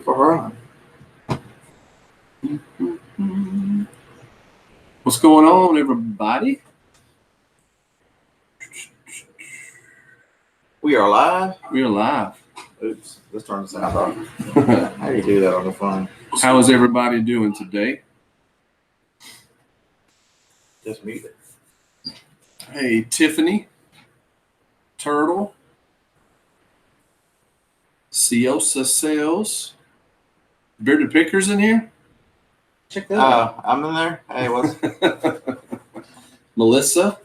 for her. What's going on, everybody? We are live. We are live. Oops, let's turn the sound off. How do you do that on the phone? How is everybody doing today? Just mute it. Hey, Tiffany, Turtle, Ciosa Sales, Bearded Pickers in here. Check that out. I'm in there. Hey, what's Melissa,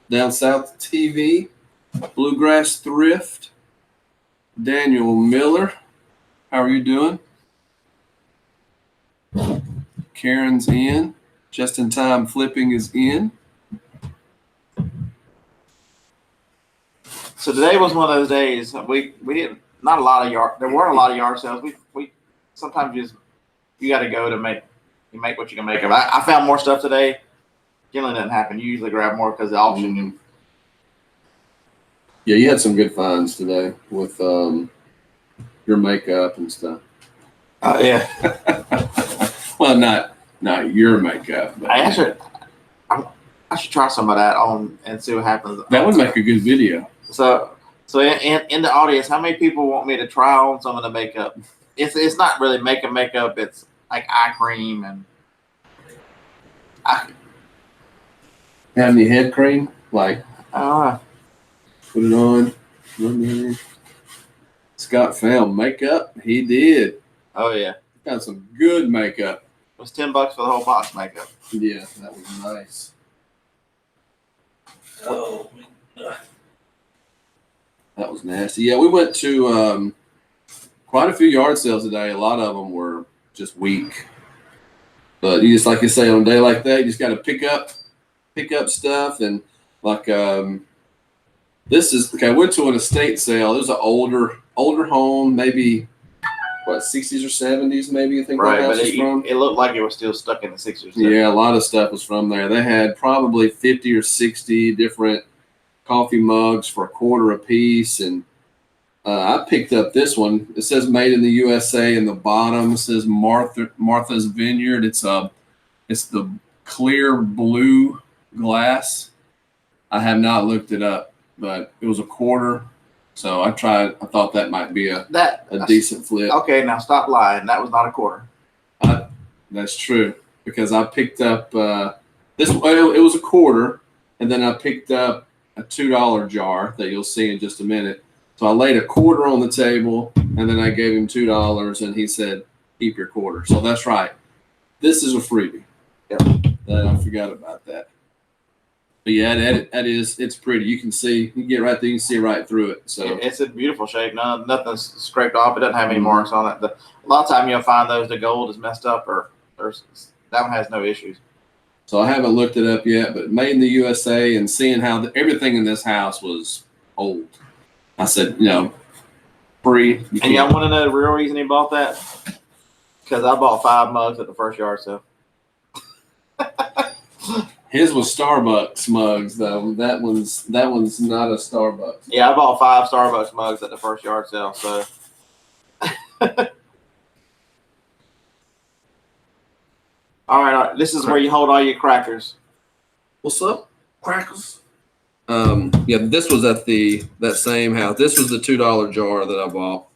Down South TV, Bluegrass Thrift, Daniel Miller. How are you doing? Karen's in. Just in time flipping is in. So today was one of those days we didn't not a lot of yard. There weren't a lot of yard sales. We sometimes you got to go to make what you can make of it. I found more stuff today. Generally doesn't happen. You usually grab more because the auction. Mm-hmm. Yeah, you had some good finds today with your makeup and stuff. Yeah. Well, not your makeup. But I should try some of that on and see what happens. That would make a good video. So in the audience, how many people want me to try on some of the makeup? It's not really makeup. It's like eye cream and. Have any head cream? Like, put it on. Scott found makeup. He did. Oh yeah. Found some good makeup. It was $10 for the whole box makeup. Yeah, that was nice. Oh, that was nasty. Yeah, we went to quite a few yard sales today. A lot of them were just weak. But you just, like you say, on a day like that, you just got to pick up stuff. And like this is okay. I went to an estate sale. It was an older home, maybe what 60s or 70s, maybe. I think right, that house but was from. It looked like it was still stuck in the 60s. Yeah, a lot of stuff was from there. They had probably 50 or 60 different coffee mugs for $1 a piece, and I picked up this one. It says "Made in the USA" in the bottom. It says Martha's Vineyard. It's the clear blue glass. I have not looked it up, but it was $1. So I tried. I thought that might be a decent flip. Okay, now stop lying. That was not $1. That's true, because I picked up this. It was $1, and then I picked up a $2 jar that you'll see in just a minute. So I laid $1 on the table, and then I gave him $2, and he said, "Keep your $1." So that's right. This is a freebie. Yep. I forgot about that. But yeah, it's pretty. You can see, you get right there, you can see right through it. So it's in beautiful shape. Nothing's scraped off. It doesn't have any marks on it. A lot of time you'll find the gold is messed up, or that one has no issues. So I haven't looked it up yet, but made in the USA, and seeing how everything in this house was old. I said, free. And y'all want to know the real reason he bought that? Because I bought 5 mugs at the first yard sale. His was Starbucks mugs, though. That one's not a Starbucks. Yeah, I bought 5 Starbucks mugs at the first yard sale. So. All right, this is where you hold all your crackers. What's up, crackers? Yeah, this was at that same house. This was the $2 jar that I bought.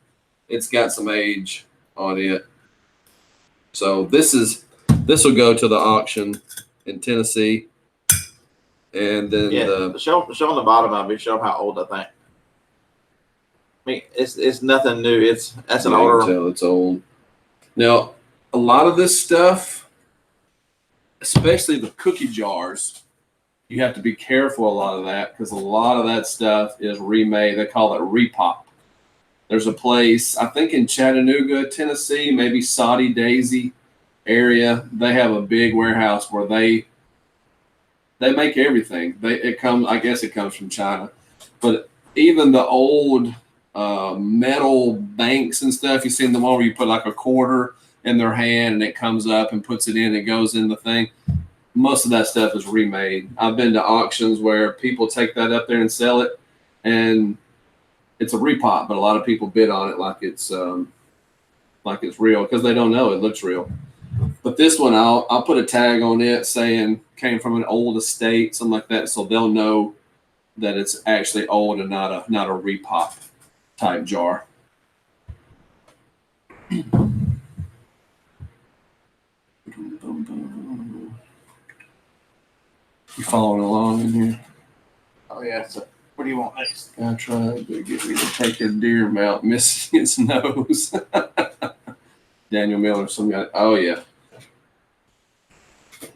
It's got some age on it. So this will go to the auction in Tennessee. And then show on the bottom of it, show them how old I think. I mean, it's nothing new. That's an older. You can tell it's old. Now, a lot of this stuff, especially the cookie jars, you have to be careful a lot of that, because a lot of that stuff is remade. They call it repop. There's a place, I think in Chattanooga, Tennessee, maybe Saudi Daisy area. They have a big warehouse where they make everything. I guess it comes from China, but even the old metal banks and stuff, you've seen them all where you put like $1 in their hand and it comes up and puts it in, it goes in the thing. Most of that stuff is remade. I've been to auctions where people take that up there and sell it, and it's a repop, but a lot of people bid on it like it's like it's real because they don't know it looks real. But this one, I'll put a tag on it saying came from an old estate, something like that, so they'll know that it's actually old and not a repop type jar. You following along in here? Oh yeah. So what do you want next? I tried to get me to take a deer mount, missing its nose. Daniel Miller, some guy. Oh yeah.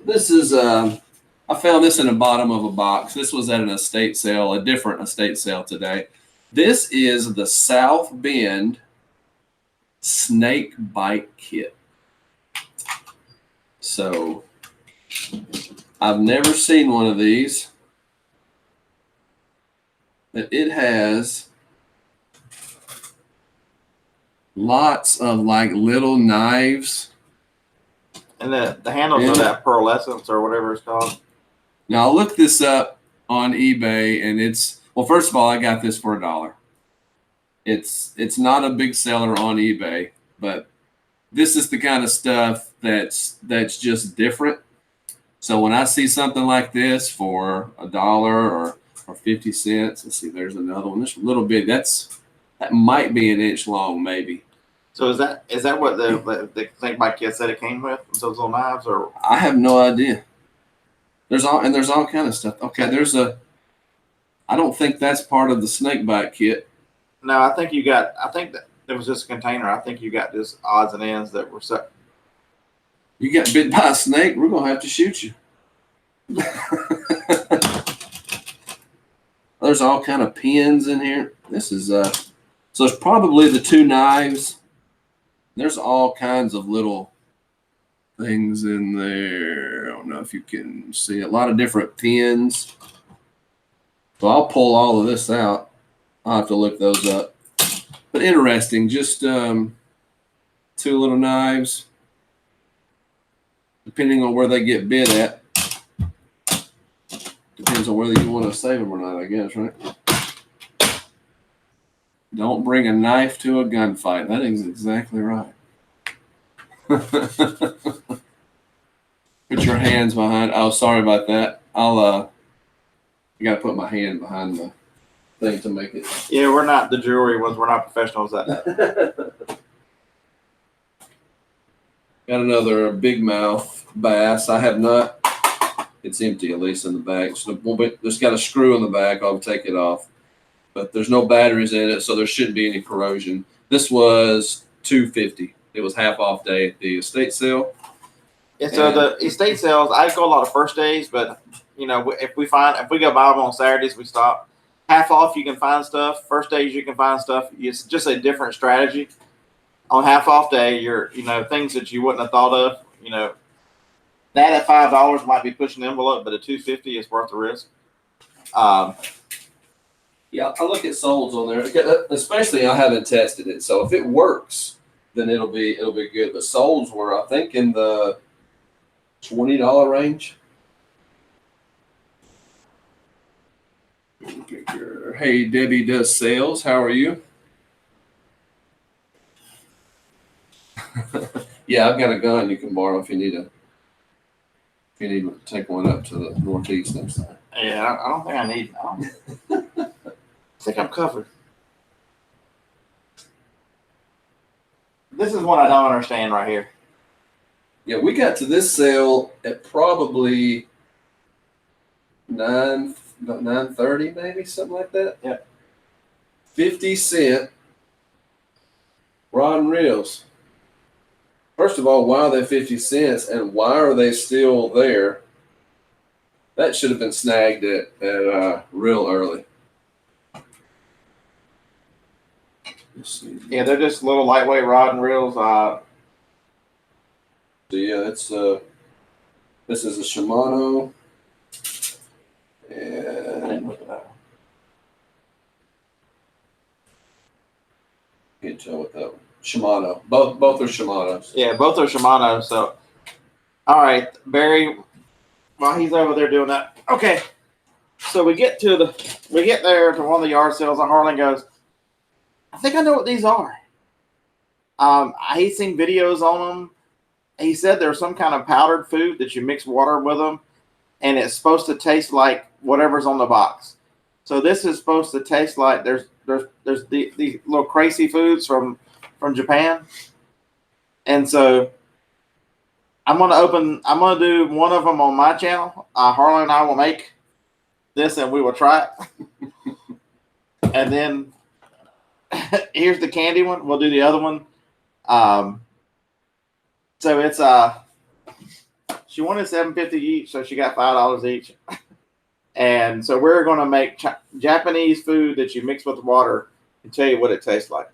This is I found this in the bottom of a box. This was at an estate sale, a different estate sale today. This is the South Bend snake bite kit. So I've never seen one of these. But it has lots of like little knives. And the handles Yeah. of that pearlescence or whatever it's called. Now, I'll look this up on eBay, and it's, well, first of all, I got this for $1. It's not a big seller on eBay, but this is the kind of stuff that's just different. So when I see something like this for $1 or 50 cents, let's see, there's another one. This little bit, that might be an inch long, maybe. So is that what the snake bite kit said it came with? Those little knives, or I have no idea. There's all kind of stuff. Okay, I don't think that's part of the snake bite kit. no? I think that there was just a container. I think you got just odds and ends that were set. You get bit by a snake, we're gonna have to shoot you. There's all kind of pins in here. This is so it's probably the two knives. There's all kinds of little things in there. I don't know if you can see a lot of different pins. So I'll pull all of this out. I'll have to look those up. But interesting, just two little knives. Depending on where they get bit at. Depends on whether you want to save them or not, I guess, right? Don't bring a knife to a gunfight. That is exactly right. Put your hands behind. Oh, sorry about that. I gotta put my hand behind the thing to make it. Yeah, we're not the jewelry ones. We're not professionals at that. Got another big mouth bass. I have not. It's empty, at least in the back. So there's got a screw in the back. I'll take it off. But there's no batteries in it, so there shouldn't be any corrosion. This was $2.50. It was half off day at the estate sale. Yeah, so the estate sales, I go a lot of first days, but you know, if we go buy them on Saturdays, we stop. Half off, you can find stuff. First days, you can find stuff. It's just a different strategy. On half off day, things that you wouldn't have thought of. That at $5 might be pushing the envelope, but at $2.50 is worth the risk. Yeah, I look at Souls on there, especially I haven't tested it. So if it works, then it'll be good. But Souls were, I think, in the $20 range. Hey, Debbie does sales. How are you? Yeah, I've got a gun you can borrow if you need to take one up to the Northeast next time. Yeah, I don't think I need. I think I'm covered. This is what I don't understand right here. Yeah, we got to this sale at probably 9:30, maybe something like that. Yeah. 50-cent rod and reels. First of all, why are they 50 cents, and why are they still there? That should have been snagged at real early. Let's see. Yeah, they're just little lightweight rod and reels. So yeah, it's this is a Shimano, and can't tell what that one. Shimano. Both are Shimanos. Yeah, both are Shimano. So, all right, Barry. While he's over there doing that, okay. So we get there to one of the yard sales, and Harlan goes, "I think I know what these are." He's seen videos on them. He said there's some kind of powdered food that you mix water with them, and it's supposed to taste like whatever's on the box. So this is supposed to taste like there's these little crazy foods from Japan, and so I'm gonna do one of them on my channel. Harlan and I will make this, and we will try it, and then here's the candy one. We'll do the other one. So it's she wanted $7.50 each, so she got $5 each. And so we're gonna make Japanese food that you mix with water and tell you what it tastes like.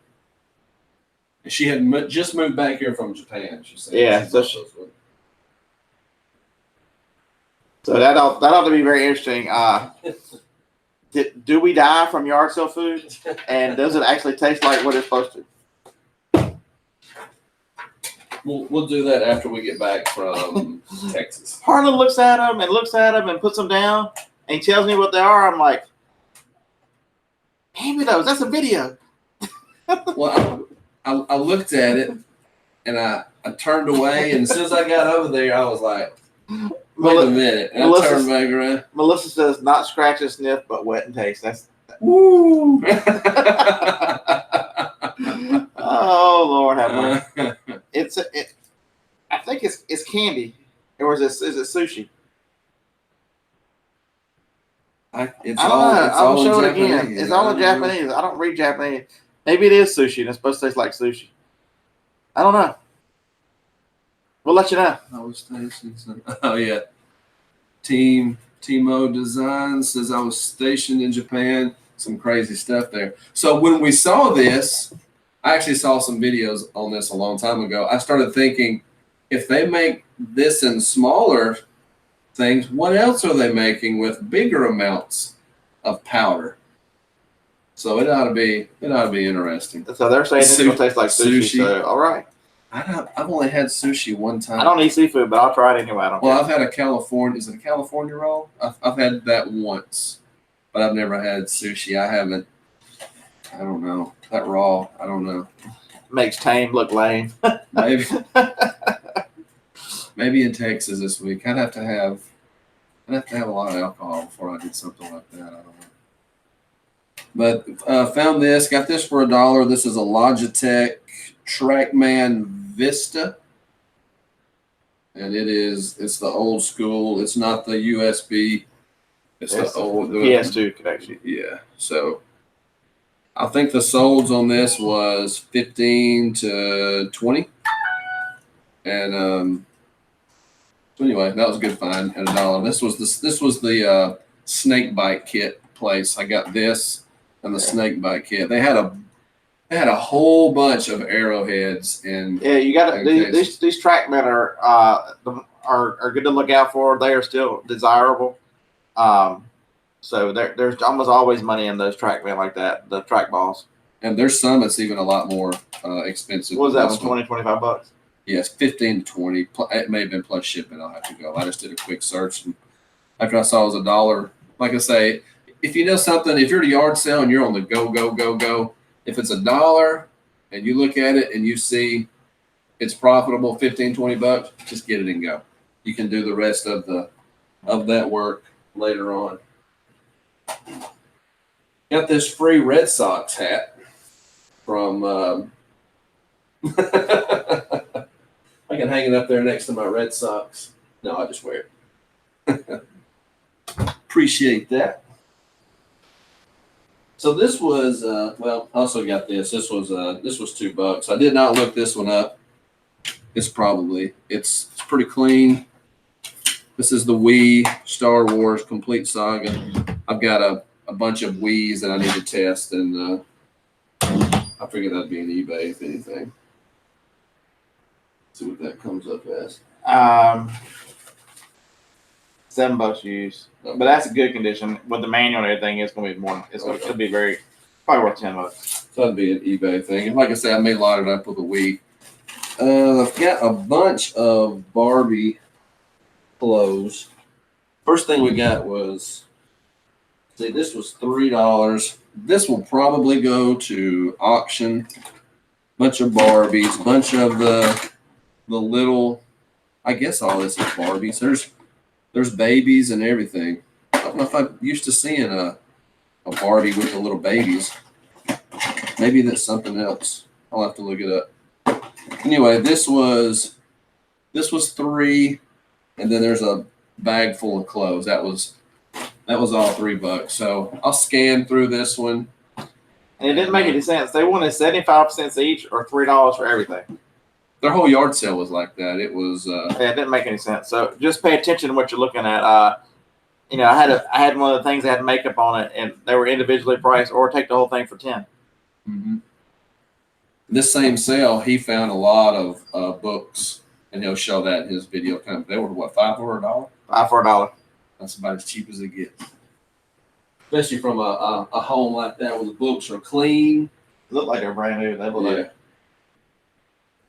She had just moved back here from Japan. She said, Yeah, so that ought to be very interesting. Do we die from yard sale food, and does it actually taste like what it's supposed to? We'll do that after we get back from Texas. Harlan looks at them and puts them down, and he tells me what they are. I'm like, hand me those. That's a video. Well, I looked at it, and I turned away, and as soon as I got over there, I was like, wait a minute. And I turned back around. Melissa says, not scratch and sniff, but wet and taste. That's woo. Oh, Lord have mercy. I think it's candy, or is it sushi? It's I don't all, know. it's I'll all show it Japanese. again. It's all in Japanese. I don't read Japanese. Maybe it is sushi, and it's supposed to taste like sushi. I don't know. We'll let you know. Oh yeah. Timo Design says I was stationed in Japan. Some crazy stuff there. So when we saw this, I actually saw some videos on this a long time ago. I started thinking, if they make this in smaller things, what else are they making with bigger amounts of powder? So it ought to be interesting. So they're saying it's gonna taste like sushi. So all right. I've only had sushi one time. I don't eat seafood, but I'll try it anyway. I've had a California. Is it a California roll? I've had that once, but I've never had sushi. I haven't. I don't know. That raw. I don't know. Makes tame look lame. Maybe. Maybe in Texas this week. I'd have to have a lot of alcohol before I did something like that. I don't know. But found this. Got this for $1. This is a Logitech TrackMan Vista. And it's the old school. It's not the USB. It's the old PS2 connection. Yeah. So I think the solds on this was 15 to 20. And so anyway, that was a good find at $1. This was the snake bite kit place. I got this and the snake bite kit. They had a whole bunch of arrowheads and you got to these TrackMan are good to look out for. They are still desirable. So there's almost always money in those TrackMan like that, the track balls. And there's some that's even a lot more expensive. What was that one? $20-25? Yes, 15 to 20. It may have been plus shipping. I'll have to go. I just did a quick search, and after I saw it was $1, like I say, if you know something, if you're at a yard sale and you're on the go, if it's $1 and you look at it and you see it's profitable, 15, 20 bucks, just get it and go. You can do the rest of that work later on. Got this free Red Sox hat from. I can hang it up there next to my Red Sox. No, I just wear it. Appreciate that. So this was I also got this. This was $2. I did not look this one up. It's pretty clean. This is the Wii Star Wars Complete Saga. I've got a bunch of Wiis that I need to test, and I figured that'd be an eBay if anything. See what that comes up as. $7 used, but that's a good condition with the manual and everything. It's gonna be more. It'll be probably worth $10. So that'd be an eBay thing. And like I said, I may lot it up with a Wii. I've got a bunch of Barbie clothes. First thing we got was, this was $3. This will probably go to auction, bunch of Barbies, bunch of the little. I guess all this is Barbies. There's babies and everything. I don't know if I'm used to seeing a Barbie with the little babies. Maybe that's something else. I'll have to look it up. Anyway, this was 3, and then there's a bag full of clothes. That was all $3. So I'll scan through this one. And it didn't make any sense. They wanted 75 cents each or $3 for everything. Their whole yard sale was like that. It was. Yeah, it didn't make any sense. So just pay attention to what you're looking at. You know, I had one of the things that had makeup on it, and they were individually priced, or take the whole thing for 10. Mm-hmm. This same sale, he found a lot of books, and he'll show that in his video. They were what, $5 for $1? 5 for $1. That's about as cheap as it gets. Especially from a home like that where the books are clean. Look like they're brand new. They look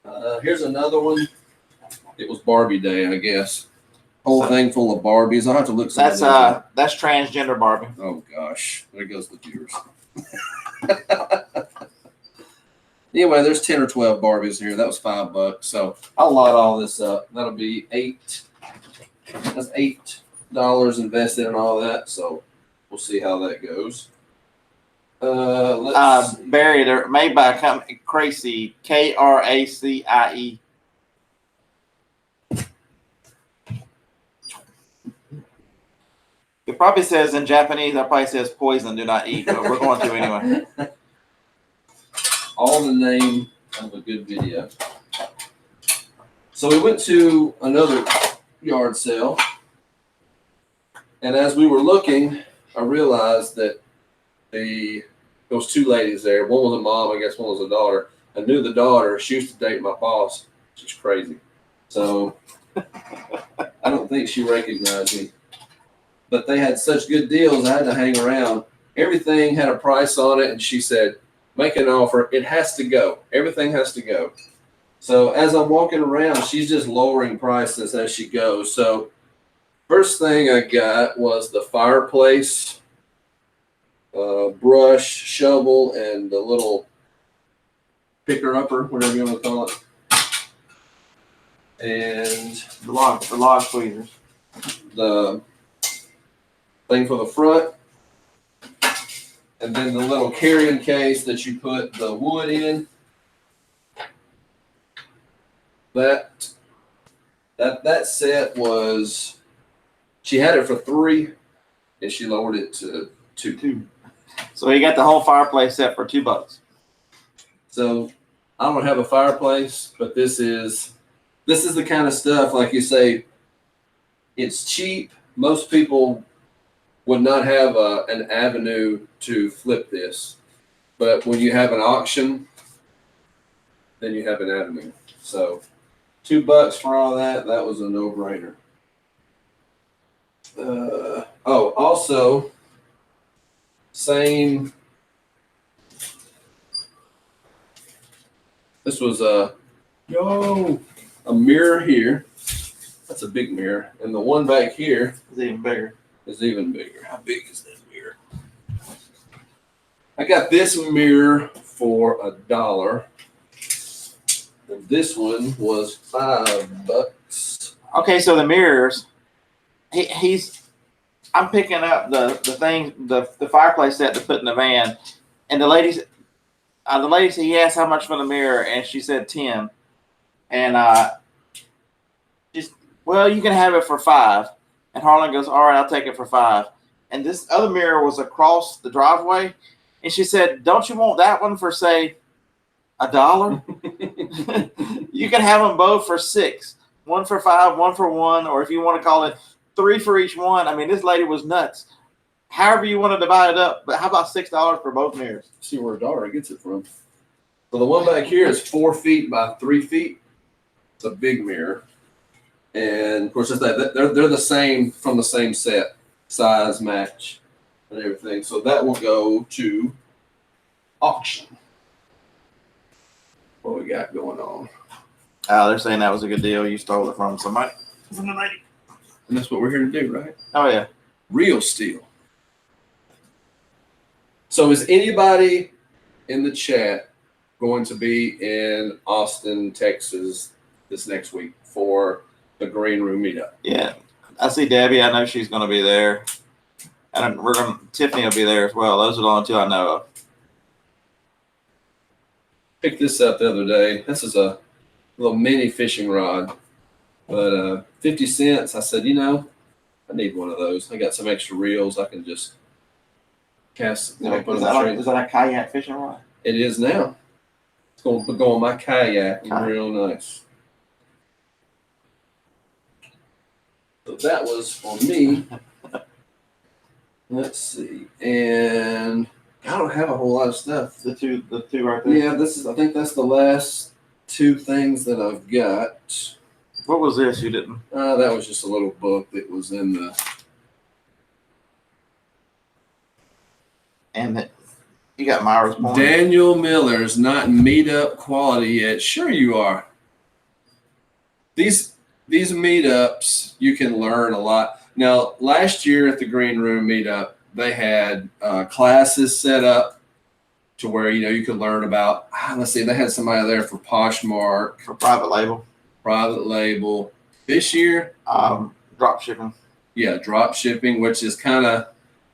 like. Here's another one. It was Barbie Day, I guess. Whole thing full of Barbies. I'll have to look. That's transgender Barbie. Oh gosh, there goes the viewers. Anyway, there's 10 or 12 Barbies here. That was $5. So I'll lot all this up. That'll be $8. That's $8 invested in all that. So we'll see how that goes. Barry, they're made by a company, Cracie, Kracie. It probably says in Japanese, that probably says poison, do not eat, but we're going to anyway. All the name of a good video. So we went to another yard sale, and as we were looking, I realized that there was 2 ladies there. One was a mom, I guess one was a daughter. I knew the daughter. She used to date my boss. She's crazy. So I don't think she recognized me. But they had such good deals, I had to hang around. Everything had a price on it, and she said, make an offer. It has to go. Everything has to go. So as I'm walking around, she's just lowering prices as she goes. So first thing I got was the fireplace, brush, shovel, and the little picker-upper, whatever you want to call it. And The log tweezers. the thing for the front, and then the little carrying case that you put the wood in. That set was, she had it for $3, and she lowered it to $2. So you got the whole fireplace set for $2. So I don't have a fireplace, but this is the kind of stuff, like you say, it's cheap. Most people would not have an avenue to flip this, but when you have an auction, then you have an avenue. So $2 for all that. That was a no-brainer. Also, same. This was a mirror here. That's a big mirror, and the one back here It's even bigger. is even bigger. How big is that mirror? I got this mirror for $1. And this one was $5. Okay, so the mirrors, I'm picking up the fireplace set to put in the van, and the lady said, he asked how much for the mirror, and she said 10. And well, you can have it for 5. And Harlan goes, all right, I'll take it for 5. And this other mirror was across the driveway, and she said, don't you want that one for, say, $1? You can have them both for 6. 1 for 5, 1 for 1, or if you want to call it 3 for each one. I mean, this lady was nuts. However you want to divide it up, but how about $6 for both mirrors? See where her daughter gets it from. So the one back here is 4 feet by 3 feet. It's a big mirror. And of course, they're the same, from the same set, size, match, and everything. So that will go to auction. What we got going on? They're saying that was a good deal. You stole it from somebody. And that's what we're here to do, right? Oh, yeah. Real steel. So is anybody in the chat going to be in Austin, Texas this next week for the Green Room meetup. Yeah, I see Debbie. I know she's going to be there, and Tiffany will be there as well. Those are the only two I know of. Picked this up the other day. This is a little mini fishing rod, but 50 cents. I said, I need one of those. I got some extra reels. I can just cast. Is that a kayak fishing rod? It is now. It's going to go on my kayak. Kayak. Real nice. So that was for me. Let's see. And I don't have a whole lot of stuff. The two right there. Yeah, I think that's the last two things that I've got. What was this? You didn't. That was just a little book that was in the. And you got Myra's Point. Daniel Miller's not meetup quality yet. Sure you are. These meetups, you can learn a lot. Now, last year at the Green Room meetup, they had classes set up to where, you could learn about, let's see, they had somebody there for Poshmark. For private label. This year, drop shipping. Yeah, drop shipping, which is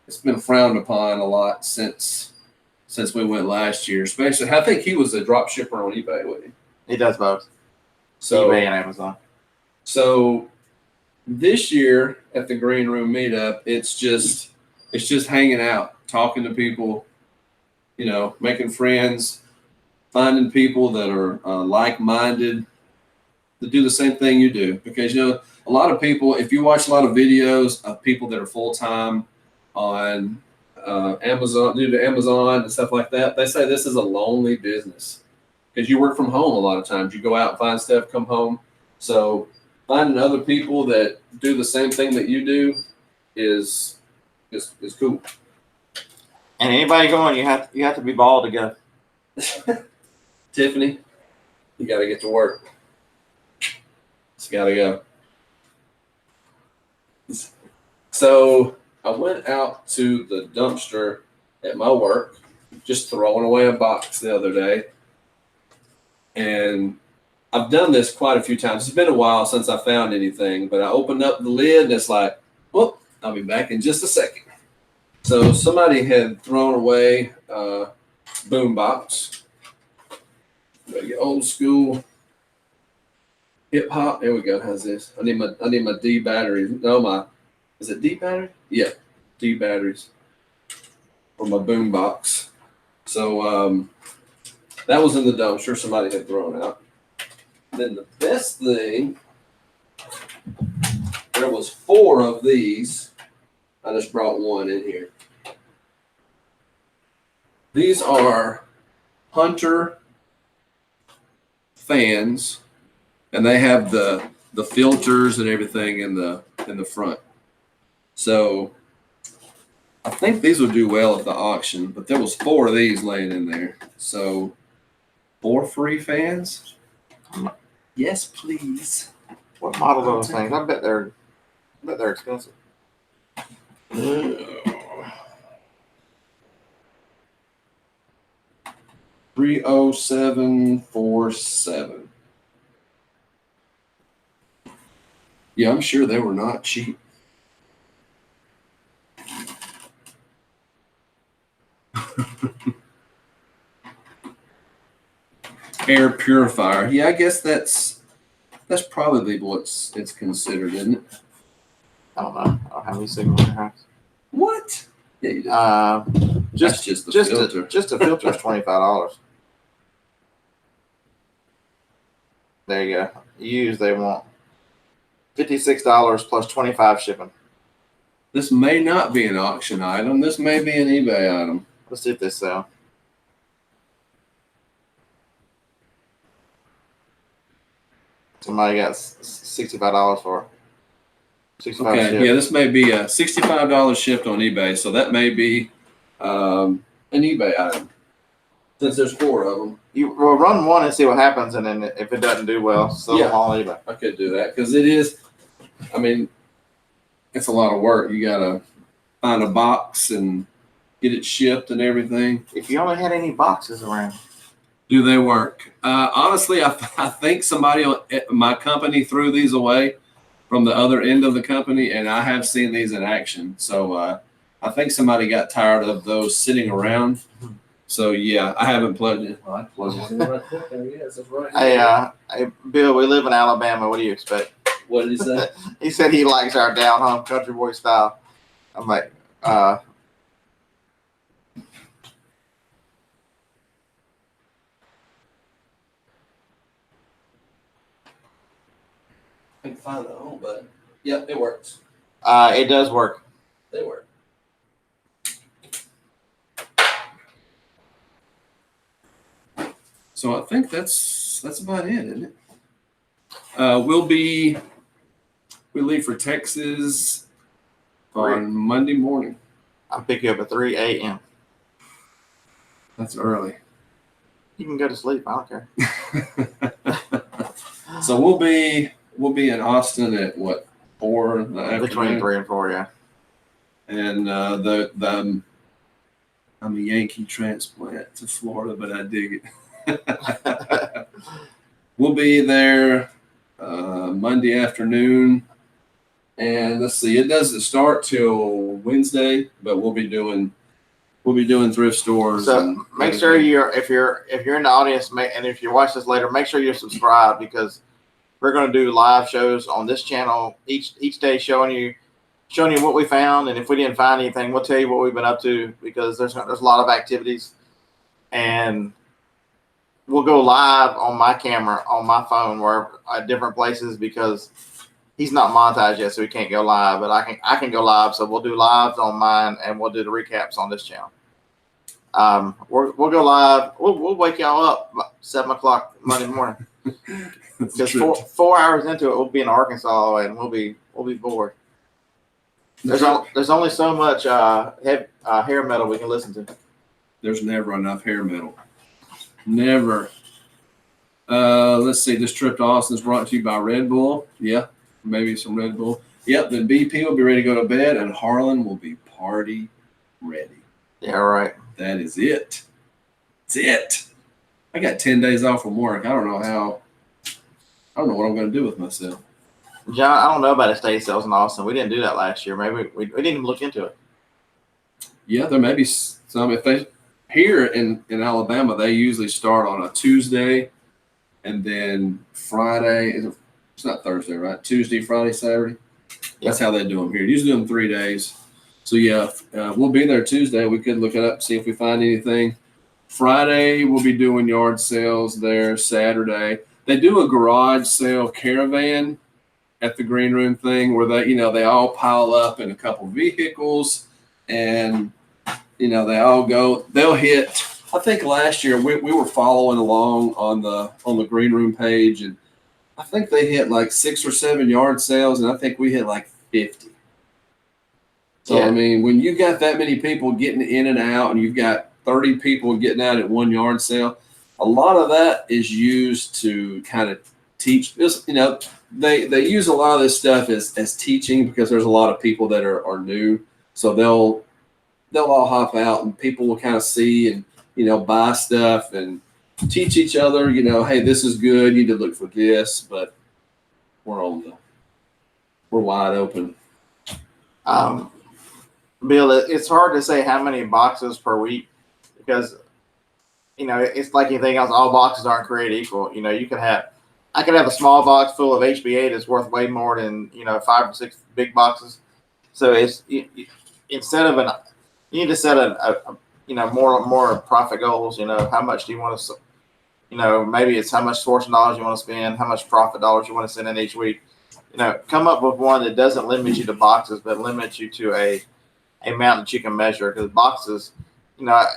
it's been frowned upon a lot since we went last year. Especially, I think he was a drop shipper on eBay, wasn't he? He does both. So, eBay and Amazon. So this year at the Green Room meetup, it's just hanging out, talking to people, making friends, finding people that are like-minded, that do the same thing you do. Because, a lot of people, if you watch a lot of videos of people that are full-time on Amazon, due to Amazon and stuff like that, they say this is a lonely business because you work from home a lot of times. You go out and find stuff, come home. So finding other people that do the same thing that you do is cool. And anybody going, you have to be bald to go. Tiffany, you got to get to work. It's got to go. So I went out to the dumpster at my work, just throwing away a box the other day. And I've done this quite a few times. It's been a while since I found anything, but I opened up the lid and it's like, well, I'll be back in just a second. So somebody had thrown away a boom box. Maybe old school hip hop. There we go. How's this? I need my D batteries. No, is it D battery? Yeah, D batteries for my boom box. So that was in the dumpster. Somebody had thrown out. Then the best thing, there was 4 of these. I just brought one in here. These are Hunter fans, and they have the filters and everything in the front. So I think these would do well at the auction, but there was 4 of these laying in there. So 4 free fans? Yes, please. What model are those things? I bet they're expensive. 30747. Yeah, I'm sure they were not cheap. Air purifier. Yeah, I guess that's probably what it's considered, isn't it? I don't know. I don't have any signal in your house. What? Yeah, you do. Just the just filter. Just a filter is $25. There you go. Used, they want $56 plus $25 shipping. This may not be an auction item. This may be an eBay item. Let's see if they sell. Somebody got $65 for it. 65 Okay, ship. yeah, this may be a $65 shipped on eBay, so that may be an eBay item. Since there's 4 of them, You will run one and see what happens, and then if it doesn't do well, sell them all on eBay. I could do that because it is. I mean, it's a lot of work. You gotta find a box and get it shipped and everything. If you only had any boxes around, Do they work? Honestly, I think somebody at my company threw these away from the other end of the company, and I have seen these in action. So I think somebody got tired of those sitting around. So yeah, I haven't plugged it. Well, I plugged one in right there. Yes, it's right here. Hey, Bill, we live in Alabama. What do you expect? What did he say? He said he likes our down home country boy style. I'm like, I can find the home button. Yep, it works. it does work. They work. So I think that's about it, isn't it? We leave for Texas on Monday morning. I'll pick you up at 3 a.m. That's early. You can go to sleep. I don't care. So we'll be in Austin at what, 4 in the afternoon? Between 3 and 4, yeah. And I'm a Yankee transplant to Florida, but I dig it. We'll be there Monday afternoon, and let's see, it doesn't start till Wednesday, but we'll be doing thrift stores. So make sure if you're in the audience, and if you watch this later, make sure you're subscribed, because we're going to do live shows on this channel each day, showing you what we found, and if we didn't find anything, we'll tell you what we've been up to, because there's a lot of activities, and we'll go live on my camera on my phone where at different places, because he's not monetized yet, so he can't go live, but I can go live. So we'll do lives on mine, and we'll do the recaps on this channel. We'll go live. We'll wake y'all up 7 o'clock Monday morning. Because 4 hours into it, we'll be in Arkansas, and we'll be bored. There's only so much hair metal we can listen to. There's never enough hair metal. Never. Let's see. This trip to Austin is brought to you by Red Bull. Yeah, maybe some Red Bull. Yep. Then BP will be ready to go to bed, and Harlan will be party ready. Yeah, right. That is it. That's it. I got 10 days off from work. I don't know what I'm going to do with myself. John, I don't know about estate sales in Austin. We didn't do that last year. Maybe we didn't even look into it. Yeah, there may be some. If they here in Alabama, they usually start on a Tuesday, and then Friday. It's not Thursday, right? Tuesday, Friday, Saturday. That's how they do them here. Usually do them 3 days. So yeah, we'll be there Tuesday. We could look it up, see if we find anything. Friday, we'll be doing yard sales there. Saturday, they do a garage sale caravan at the green room thing where they all pile up in a couple vehicles, and they all go. They'll hit. I think last year we were following along on the green room page, and I think they hit like 6 or 7 yard sales, and I think we hit like 50. So yeah. I mean, when you got that many people getting in and out, and you've got 30 people getting out at 1 yard sale, a lot of that is used to kind of teach. They use a lot of this stuff as teaching, because there's a lot of people that are new, so they'll all hop out, and people will kind of see and buy stuff and teach each other. Hey, this is good. You need to look for this, but we're wide open. Bill, it's hard to say how many boxes per week, because it's like anything else. All boxes aren't created equal. I could have a small box full of HB8 that's worth way more than 5 or 6 big boxes. So instead of you need to set a more profit goals. How much do you want to, maybe it's how much sourcing dollars you want to spend, how much profit dollars you want to send in each week. Come up with one that doesn't limit you to boxes, but limits you to a amount that you can measure. Because boxes,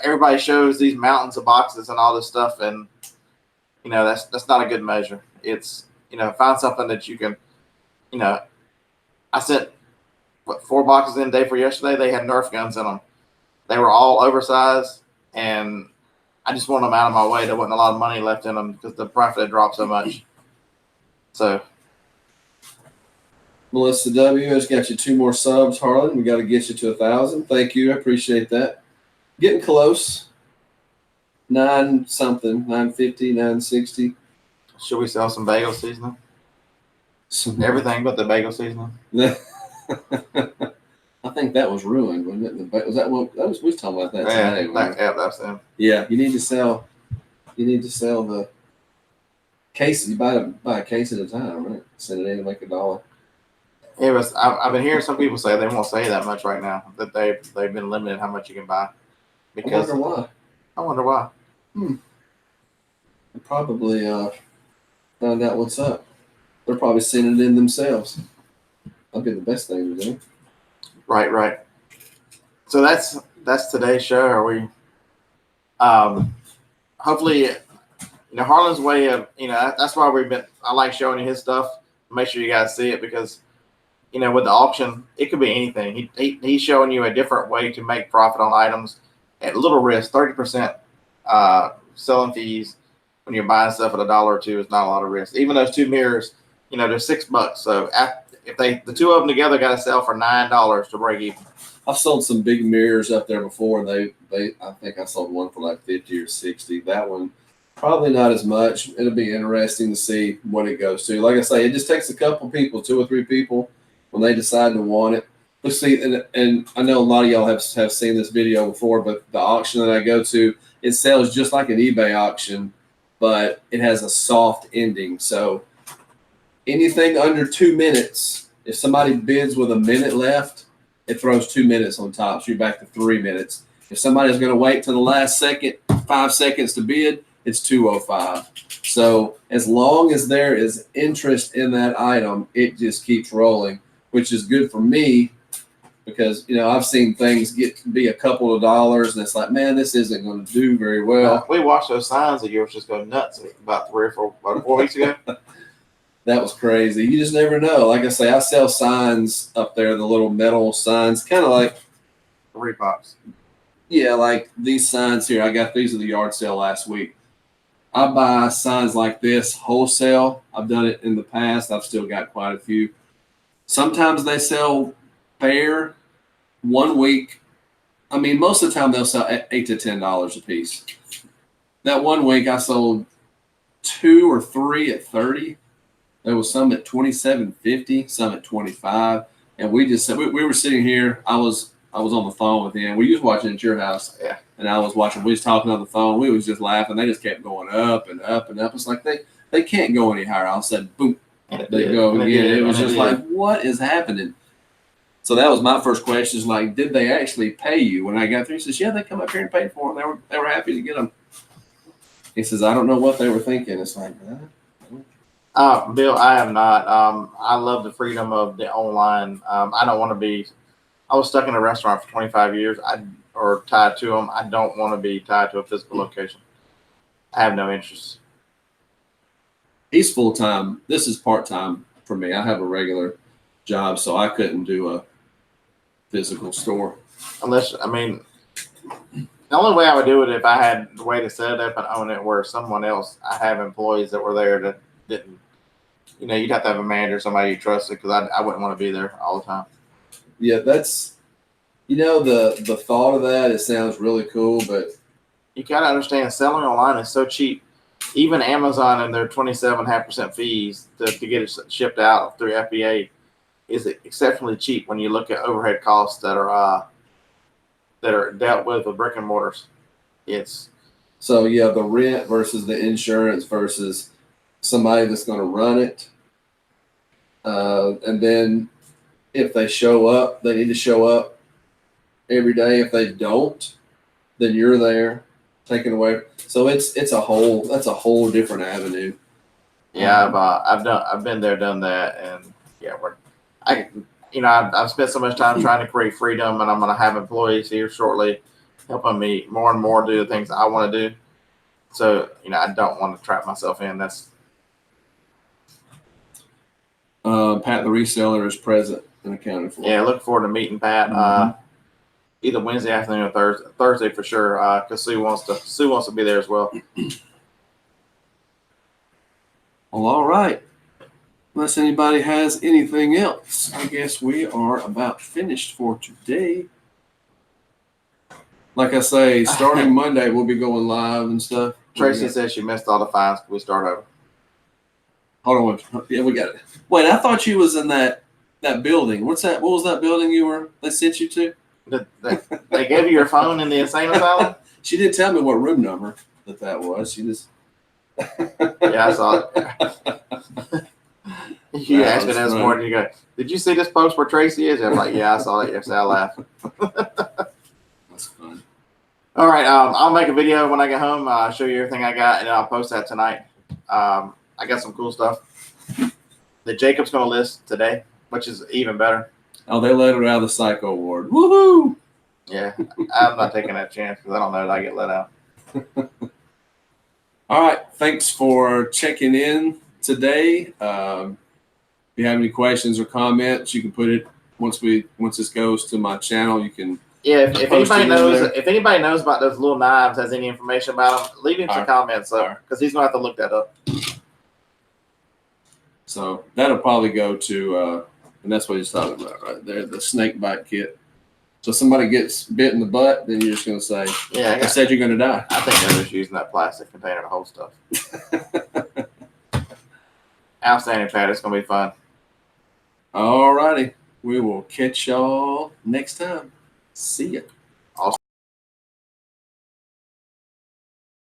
everybody shows these mountains of boxes and all this stuff, and that's not a good measure. It's find something that you can. I sent 4 boxes in a day for yesterday. They had Nerf guns in them. They were all oversized, and I just wanted them out of my way. There wasn't a lot of money left in them because the profit had dropped so much. So, Melissa W has got you 2 more subs, Harlan. We got to get you to 1,000. Thank you. I appreciate that. Getting close. 9 something, 950, 960. Should we sell some bagel seasoning? Some Everything but the bagel seasoning. I think that was ruined, wasn't it? Was that what that was? We was talking about that today. Yeah, that's them. Yeah, you need to sell. You need to sell the cases. You buy a case at a time, right? Send it in and make $1. It was. I've been hearing some people say they won't say that much right now. That they've been limited how much you can buy. Because I wonder why. I wonder why. They probably found out what's up. They're probably sending it in themselves. That'd be the best thing to do. Right. So that's today's show. Are we? Hopefully, Harlan's way of that's why we've been. I like showing you his stuff. Make sure you guys see it because with the auction, it could be anything. He's showing you a different way to make profit on items at little risk. 30% selling fees when you're buying stuff at $1 or $2 is not a lot of risk. Even those two mirrors, they're $6. So if the two of them together got to sell for $9 to break even. I've sold some big mirrors up there before, and I think I sold one for like 50 or 60. That one probably not as much. It'll be interesting to see what it goes to. Like I say, it just takes a couple people, 2 or 3 people, when they decide to want it. Let's see, and I know a lot of y'all have seen this video before, but the auction that I go to, it sells just like an eBay auction, but it has a soft ending. So anything under 2 minutes, if somebody bids with a minute left, it throws 2 minutes on top. So you're back to 3 minutes. If somebody's going to wait to the last second, 5 seconds to bid, it's 2:05. So as long as there is interest in that item, it just keeps rolling, which is good for me because, I've seen things be a couple of dollars and it's like, man, this isn't going to do very well. We watched those signs that yours just go nuts about 4 weeks ago. That was crazy. You just never know. Like I say, I sell signs up there, the little metal signs, kind of like Reeboks. Yeah, like these signs here. I got these at the yard sale last week. I buy signs like this wholesale. I've done it in the past. I've still got quite a few. Sometimes they sell fair 1 week. I mean, most of the time they'll sell $8 to $10 a piece. That 1 week I sold 2 or 3 at 30. There was some at $27.50, some at $25, and we just said we were sitting here. I was on the phone with him. We was watching at your house, yeah, and I was watching. We was talking on the phone. We was just laughing. They just kept going up and up and up. It's like they can't go any higher. All of a sudden, boom, they go again. It was just like, what is happening? So that was my first question. Is like, did they actually pay you? When I got through, he says, yeah, they come up here and paid for them. They were happy to get them. He says, I don't know what they were thinking. It's like, Bill, I am not. I love the freedom of the online. I don't want to be. I was stuck in a restaurant for 25 years. Or tied to them. I don't want to be tied to a physical location. I have no interest. He's full time. This is part time for me. I have a regular job, so I couldn't do a physical store. Unless, the only way I would do it if I had the way to set it up and own it, where someone else. I have employees that were there that didn't. You'd have to have a manager, somebody you trusted, because I wouldn't want to be there all the time. Yeah, that's, the thought of that, it sounds really cool, but you got to understand selling online is so cheap. Even Amazon and their 27.5% fees to get it shipped out through FBA is exceptionally cheap when you look at overhead costs that are dealt with brick and mortars. So yeah, the rent versus the insurance versus somebody that's going to run it. And then if they show up, they need to show up every day. If they don't, then you're there taken away. So that's a whole different avenue. Yeah, I've been there, done that, and yeah, I've spent so much time trying to create freedom, and I'm going to have employees here shortly helping me more and more do the things I want to do. So I don't want to trap myself in. That's Pat the reseller is present and accounted for. Yeah, looking forward to meeting Pat. Either Wednesday afternoon or Thursday for sure. Because Sue wants to be there as well. Well, all right. Unless anybody has anything else, I guess we are about finished for today. Like I say, starting Monday, we'll be going live and stuff. Tracy says she missed all the fines. Can we start over? Hold on. Yeah, we got it. Wait, I thought you was in that building. What's that? What was that building they sent you to? They gave you your phone in the insane asylum? She didn't tell me what room number that was. She just. Yeah, I saw it. You asked me this morning. You go, did you see this post where Tracy is? I'm like, yeah, I saw it yesterday. I laughed. That's fun. All right, I'll make a video when I get home. Show you everything I got, and I'll post that tonight. I got some cool stuff that Jacob's going to list today, which is even better. Oh, they let her out of the psycho ward. Woohoo! Yeah, I'm not taking that chance because I don't know that I get let out. All right, thanks for checking in today. If you have any questions or comments, you can put it once this goes to my channel. You can. Yeah, if anybody knows about those little knives, has any information about them, leave him some comments because he's gonna have to look that up. So that'll probably go to, and that's what he's talking about right there, the snake bite kit. So somebody gets bit in the butt, then you're just gonna say, "Yeah, I said you're gonna die." I think they're just using that plastic container to hold stuff. Outstanding, Chad. It's gonna be fun. All righty, we will catch y'all next time. See ya.